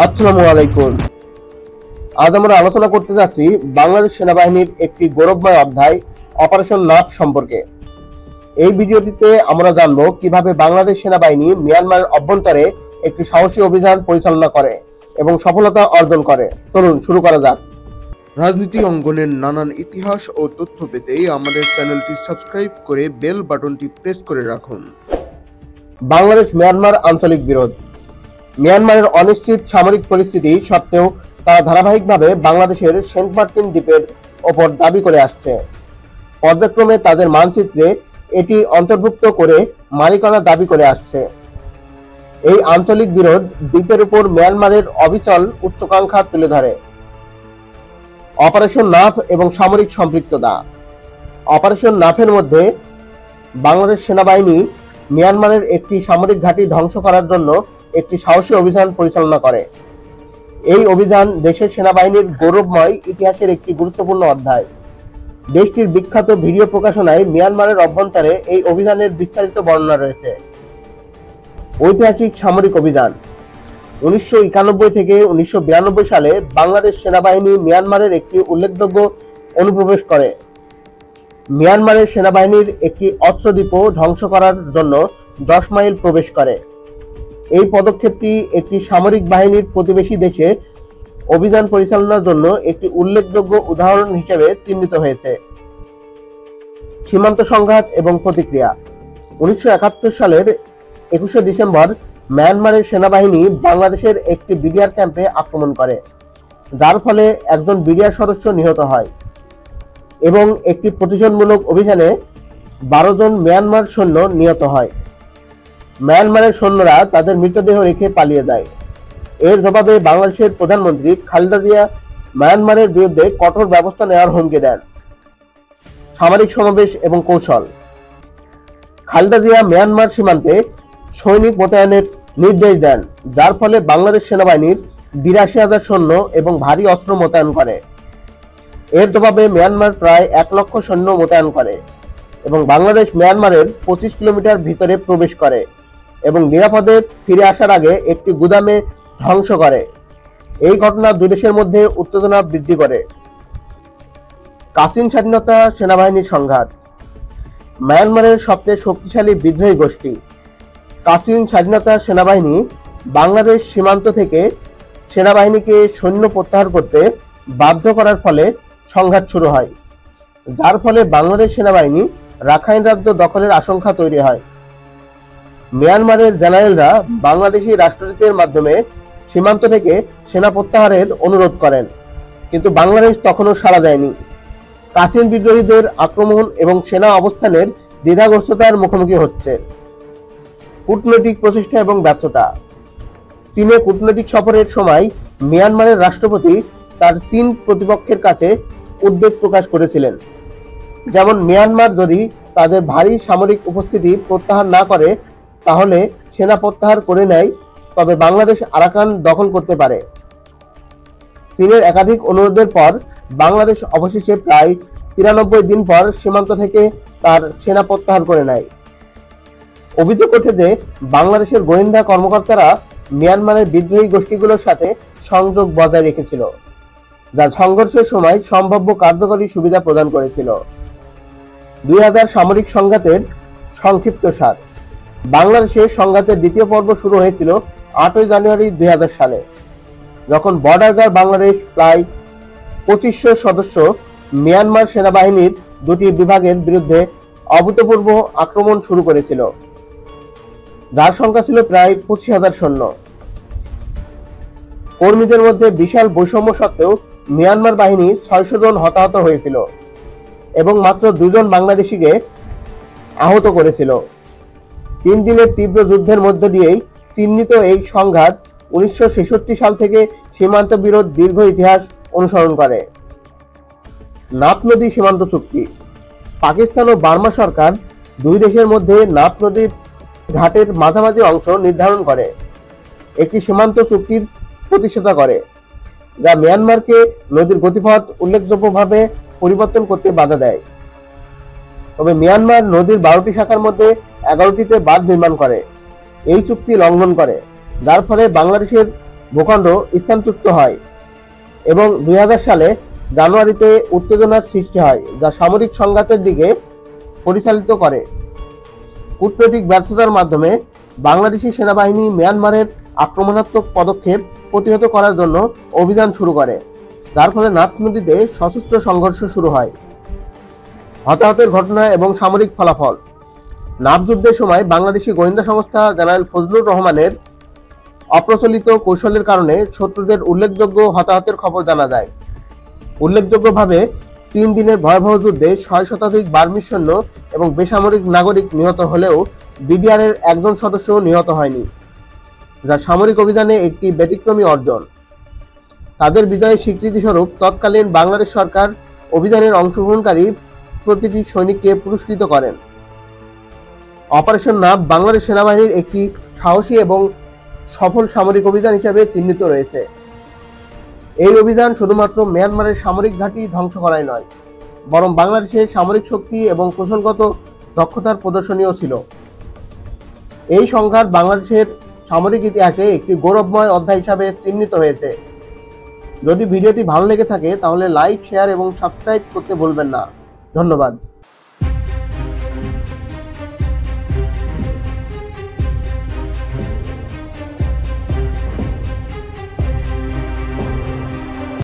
আসসালামু আলাইকুম। আজ আমরা আলোচনা করতে যাচ্ছি বাংলাদেশ সেনাবাহিনীর একটি গৌরবময় অধ্যায় অপারেশন নাভ সম্পর্কে। এই ভিডিওটিতে আমরা জানব কিভাবে বাংলাদেশ সেনাবাহিনী মিয়ানমারের অভ্যন্তরে একটি সাহসী অভিযান পরিচালনা করে এবং সফলতা অর্জন করে। চলুন শুরু করা যাক। রাজনীতি অঙ্গনের নানান ইতিহাস ও তথ্য পেতে আমাদের চ্যানেলটি সাবস্ক্রাইব করে বেল বাটনটি প্রেস করে রাখুন। বাংলাদেশ মিয়ানমার আঞ্চলিক বিরোধ। মিয়ানমারের অনিশ্চিত সামরিক পরিস্থিতি সত্ত্বেও তারা ধারাবাহিকভাবে বাংলাদেশের সেন্ট মার্টিন দ্বীপের ওপর দাবি করে আসছে। পর্যায়ক্রমে তাদের মানচিত্রে এটি অন্তর্ভুক্ত করে মালিকানা দাবি করে আসছে। এই আঞ্চলিক বিরোধ দ্বীপের উপর মিয়ানমারের অবিচল উচ্চাকাঙ্ক্ষা তুলে ধরে। অপারেশন নাভ এবং সামরিক সম্পৃক্ততা। অপারেশন নাভের মধ্যে বাংলাদেশ সেনাবাহিনী মিয়ানমারের একটি সামরিক ঘাঁটি ধ্বংস করার জন্য একটি সাহসী অভিযান পরিচালনা করে। এই অভিযান দেশের সেনাবাহিনীর গৌরবময় ইতিহাসের একটি গুরুত্বপূর্ণ অধ্যায়। দেশটির বিখ্যাত ভিডিও প্রকাশনায় মিয়ানমারের অভ্যন্তরে এই অভিযানের বিস্তারিত বর্ণনা রয়েছে। ঐতিহাসিক সামরিক অভিযান। 1991 থেকে 1992 সালে বাংলাদেশ সেনাবাহিনী মিয়ানমারের একটি উল্লেখযোগ্য অনুপ্রবেশ করে। মিয়ানমারের সেনাবাহিনীর একটি অস্ত্র ডিপো ধ্বংস করার জন্য 10 মাইল প্রবেশ করে। এই পদক্ষেপটি একটি সামরিক বাহিনীর প্রতিবেশী দেশে অভিযান পরিচালনার জন্য একটি উল্লেখযোগ্য উদাহরণ হিসেবে চিহ্নিত হয়েছে। সীমান্ত সংঘাত এবং প্রতিক্রিয়া। 1971 সালের 21শে ডিসেম্বর মিয়ানমারের সেনাবাহিনী বাংলাদেশের একটি বিডিআর ক্যাম্পে আক্রমণ করে, যার ফলে একজন বিডিআর সদস্য নিহত হয় এবং একটি প্রতিশোধমূলক অভিযানে 12 জন মিয়ানমার সৈন্য নিহত হয়। মিয়ানমারের সৈন্যরা তাদের মৃতদেহ রেখে পালিয়ে যায়। এর জবাবে বাংলাদেশের প্রধানমন্ত্রী খালেদা জিয়া মিয়ানমারের বিরুদ্ধে কঠোর ব্যবস্থা নেওয়ার হুমকি দেন। সামরিক সমাবেশ এবং কৌশল। খালেদা জিয়া মিয়ানমার সীমান্তে সৈনিক মোতায়েনের নির্দেশ দেন, যার ফলে বাংলাদেশ সেনাবাহিনীর 82,000 সৈন্য এবং ভারী অস্ত্র মোতায়েন করে। এর জবাবে মিয়ানমার প্রায় 1 লক্ষ সৈন্য মোতায়েন করে এবং বাংলাদেশ মিয়ানমারের 25 কিলোমিটার ভিতরে প্রবেশ করে এবং নিরাপদে ফিরে আসার আগে একটি গুদামে ধ্বংস করে। এই ঘটনা দুই দেশের মধ্যে উত্তেজনা বৃদ্ধি করে। কাচিন স্বাধীনতা সেনাবাহিনীর সংঘাত। মিয়ানমারের সবচেয়ে শক্তিশালী বিদ্রোহী গোষ্ঠী কাচিন স্বাধীনতা সেনাবাহিনী বাংলাদেশ সীমান্ত থেকে সেনাবাহিনীকে সৈন্য প্রত্যাহার করতে বাধ্য করার ফলে সংঘাত শুরু হয়, যার ফলে বাংলাদেশ সেনাবাহিনী রাখাইন রাজ্য দখলের আশঙ্কা তৈরি হয়। মিয়ানমারের জেনারেলরা বাংলাদেশি রাষ্ট্রদূতের মাধ্যমে সীমান্ত থেকে সেনা প্রত্যাহারের অনুরোধ করেন, কিন্তু বাংলাদেশ তখনও সাড়া দেয়নি। কাচিন বিদ্রোহীদের আক্রমণ এবং সেনা অবস্থানের দ্বিধাগ্রস্ততার মুখোমুখি হচ্ছে। কূটনৈতিক প্রচেষ্টা এবং ব্যর্থতা। চীনে কূটনৈতিক সফরের সময় মিয়ানমারের রাষ্ট্রপতি তার চীন প্রতিপক্ষের কাছে উদ্বেগ প্রকাশ করেছিলেন, যেমন মিয়ানমার যদি তাদের ভারী সামরিক উপস্থিতি প্রত্যাহার না করে তাহলে সেনা প্রত্যাহার করে নেয়, তবে বাংলাদেশ আরাকান দখল করতে পারে। চীনের একাধিক অনুরোধের পর বাংলাদেশ অবশেষে প্রায় 93 দিন পর সীমান্ত থেকে তার সেনা প্রত্যাহার করে নেয়। অভিযোগ ওঠে যে বাংলাদেশের গোয়েন্দা কর্মকর্তারা মিয়ানমারের বিদ্রোহী গোষ্ঠীগুলোর সাথে সংযোগ বজায় রেখেছিল, যা সংঘর্ষের সময় সম্ভাব্য কার্যকরী সুবিধা প্রদান করেছিল। 2000 সামরিক সংঘাতের সংক্ষিপ্তসার। বাংলাদেশের সংঘাতের দ্বিতীয় পর্ব শুরু হয়েছিল 8 জানুয়ারি 2000 সালে, যখন বর্ডার গার্ড বাংলাদেশ প্রায় 2500 সদস্য মিয়ানমার সেনাবাহিনীর দুটি বিভাগের বিরুদ্ধে অভূতপূর্ব আক্রমণ শুরু করেছিল, যার সংখ্যা ছিল প্রায় 25,000 সৈন্য। কর্মীদের মধ্যে বিশাল বৈষম্য সত্ত্বেও মিয়ানমার বাহিনী 600 জন হতাহত হয়েছিল এবং মাত্র 2 জন বাংলাদেশিকে আহত করেছিল। 3 দিনের তীব্র যুদ্ধের মধ্য দিয়েই চিহ্নিত এই সংঘাত 1966 সাল থেকে সীমান্ত বিরোধ দীর্ঘ ইতিহাস অনুসরণ করে। নাফ নদী সীমান্ত চুক্তি। পাকিস্তান ও বার্মা সরকার দুই দেশের মধ্যে নাফ নদীর ঘাটের মাঝামাঝি অংশ নির্ধারণ করে একটি সীমান্ত চুক্তির প্রতিষ্ঠাতা করে, যা মিয়ানমারকে নদীর গতিপথ উল্লেখযোগ্যভাবে পরিবর্তন করতে বাধা দেয়। তবে মিয়ানমার নদীর 12টি শাখার মধ্যে 11টিতে বাঁধ নির্মাণ করে এই চুক্তি লঙ্ঘন করে, যার ফলে বাংলাদেশের ভূখণ্ড স্থানচ্যুত হয় এবং 2000 সালে জানুয়ারিতে উত্তেজনার সৃষ্টি হয়, যা সামরিক সংঘাতের দিকে পরিচালিত করে। কূটনৈতিক ব্যর্থতার মাধ্যমে বাংলাদেশি সেনাবাহিনী মিয়ানমারের আক্রমণাত্মক পদক্ষেপ প্রতিহত করার জন্য অভিযান শুরু করে, যার ফলে নাথ নদীতে সশস্ত্র সংঘর্ষ শুরু হয়। হতাহতের ঘটনা এবং সামরিক ফলাফল। নাভ যুদ্ধের সময় বাংলাদেশি গোয়েন্দা সংস্থা জেনারেল ফজলুর রহমানের অপ্রচলিত কৌশলের কারণে শত্রুদের উল্লেখযোগ্য হতাহতের খবর জানা যায়। উল্লেখযোগ্যভাবে 3 দিনের ভয়াবহ যুদ্ধে 6 শতাধিক বার্মিজ সৈন্য এবং বেসামরিক নাগরিক নিহত হলেও বিডিআরের একজন সদস্য নিহত হয়নি, যা সামরিক অভিযানে একটি ব্যতিক্রমী অর্জন। তাদের বিজয়ের স্বীকৃতিস্বরূপ তৎকালীন বাংলাদেশ সরকার অভিযানের অংশগ্রহণকারী প্রতিটি সৈনিককে পুরস্কৃত করেন। অপারেশন নাভ বাংলাদেশ সেনাবাহিনীর একটি সাহসী এবং সফল সামরিক অভিযান হিসেবে চিহ্নিত রয়েছে। এই অভিযান শুধুমাত্র মিয়ানমারের সামরিক ঘাঁটি ধ্বংস করাই নয়, বরং বাংলাদেশের সামরিক শক্তি এবং কৌশলগত দক্ষতার প্রদর্শনীয় ছিল। এই সংঘাত বাংলাদেশের সামরিক ইতিহাসে একটি গৌরবময় অধ্যায় হিসাবে চিহ্নিত হয়েছে। যদি ভিডিওটি ভালো লেগে থাকে তাহলে লাইক, শেয়ার এবং সাবস্ক্রাইব করতে ভুলবেন না। ধন্যবাদ।